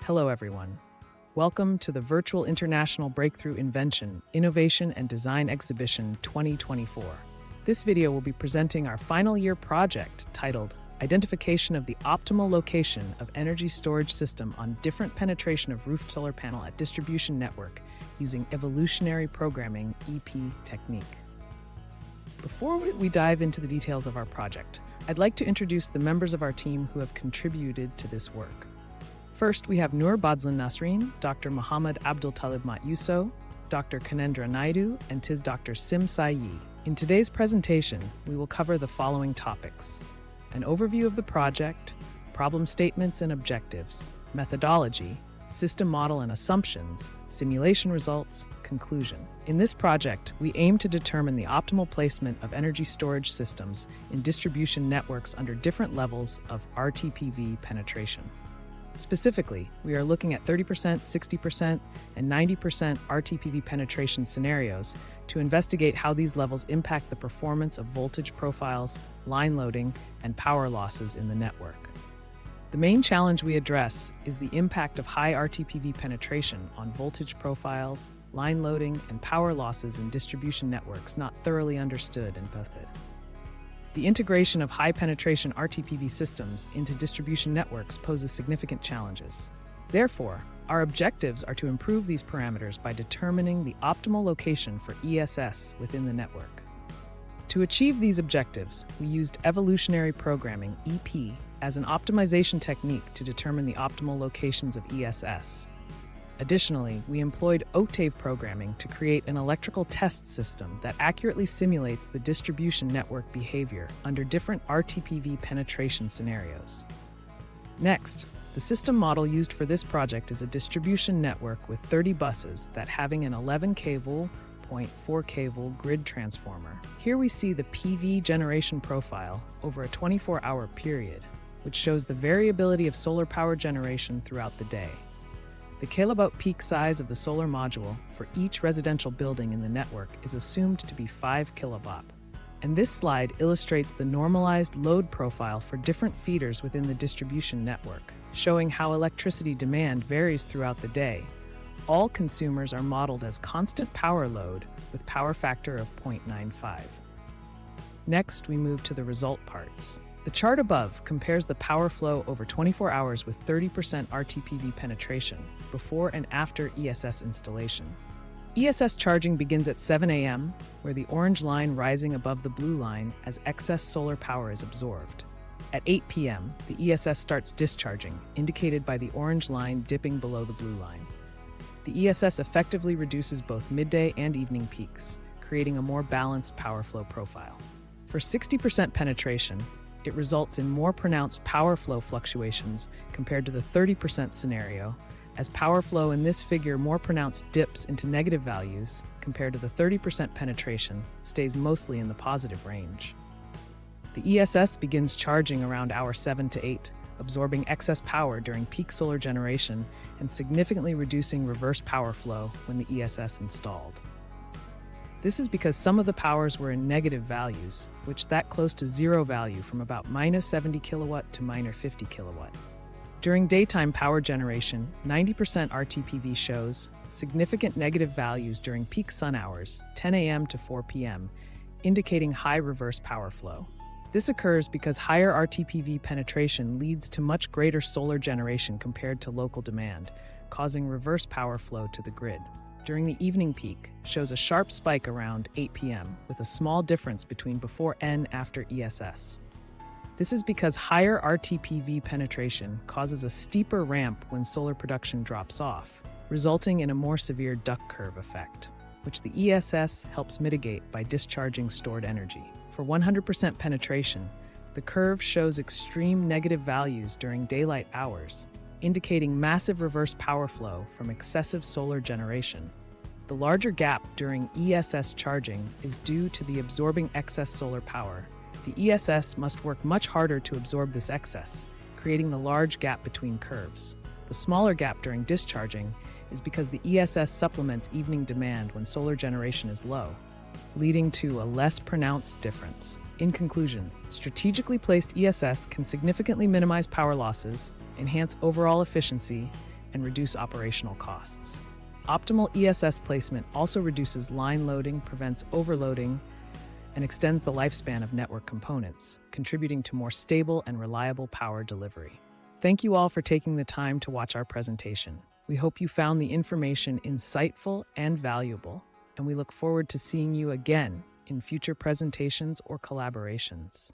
Hello, everyone. Welcome to the Virtual International Breakthrough Invention, Innovation and Design Exhibition 2024. This video will be presenting our final year project titled Identification of the Optimal Location of Energy Storage System on Different Penetration of Roofed Solar Panel at Distribution Network using Evolutionary Programming EP technique. Before we dive into the details of our project, I'd like to introduce the members of our team who have contributed to this work. First, we have Noor Badslin Nasreen, Dr. Muhammad Abdul Talib Mat Yuso, Dr. Kanendra Naidu, and tis Dr. Sim Sai Yi. In today's presentation, we will cover the following topics: an overview of the project, problem statements and objectives, methodology, system model and assumptions, simulation results, conclusion. In this project, we aim to determine the optimal placement of energy storage systems in distribution networks under different levels of RTPV penetration. Specifically, we are looking at 30%, 60%, and 90% RTPV penetration scenarios to investigate how these levels impact the performance of voltage profiles, line loading, and power losses in the network. The main challenge we address is the impact of high RTPV penetration on voltage profiles, line loading, and power losses in distribution networks not thoroughly understood in BiiDE. The integration of high-penetration RTPV systems into distribution networks poses significant challenges. Therefore, our objectives are to improve these parameters by determining the optimal location for ESS within the network. To achieve these objectives, we used Evolutionary Programming EP as an optimization technique to determine the optimal locations of ESS. Additionally, we employed octave programming to create an electrical test system that accurately simulates the distribution network behavior under different RTPV penetration scenarios. Next, the system model used for this project is a distribution network with 30 buses that having an 11 kV, 0.4 kV grid transformer. Here we see the PV generation profile over a 24-hour period, which shows the variability of solar power generation throughout the day. The kilowatt peak size of the solar module for each residential building in the network is assumed to be 5 kilowatt. And this slide illustrates the normalized load profile for different feeders within the distribution network, showing how electricity demand varies throughout the day. All consumers are modeled as constant power load with power factor of 0.95. Next, we move to the result parts. The chart above compares the power flow over 24 hours with 30% RTPV penetration before and after ESS installation. ESS charging begins at 7 a.m., where the orange line rising above the blue line as excess solar power is absorbed. At 8 p.m., the ESS starts discharging, indicated by the orange line dipping below the blue line. The ESS effectively reduces both midday and evening peaks, creating a more balanced power flow profile. For 60% penetration, it results in more pronounced power flow fluctuations compared to the 30% scenario, as power flow in this figure more pronounced dips into negative values compared to the 30% penetration stays mostly in the positive range. The ESS begins charging around hour 7 to 8, absorbing excess power during peak solar generation and significantly reducing reverse power flow when the ESS installed. This is because some of the powers were in negative values, which that close to zero value from about minus 70 kilowatt to minus 50 kilowatt. During daytime power generation, 90% RTPV shows significant negative values during peak sun hours, 10 a.m. to 4 p.m., indicating high reverse power flow. This occurs because higher RTPV penetration leads to much greater solar generation compared to local demand, causing reverse power flow to the grid. During the evening peak, shows a sharp spike around 8 p.m. with a small difference between before and after ESS. This is because higher RTPV penetration causes a steeper ramp when solar production drops off, resulting in a more severe duck curve effect, which the ESS helps mitigate by discharging stored energy. For 100% penetration, the curve shows extreme negative values during daylight hours, indicating massive reverse power flow from excessive solar generation. The larger gap during ESS charging is due to the absorbing excess solar power. The ESS must work much harder to absorb this excess, creating the large gap between curves. The smaller gap during discharging is because the ESS supplements evening demand when solar generation is low, leading to a less pronounced difference. In conclusion, strategically placed ESS can significantly minimize power losses, enhance overall efficiency, and reduce operational costs. Optimal ESS placement also reduces line loading, prevents overloading, and extends the lifespan of network components, contributing to more stable and reliable power delivery. Thank you all for taking the time to watch our presentation. We hope you found the information insightful and valuable, and we look forward to seeing you again in future presentations or collaborations.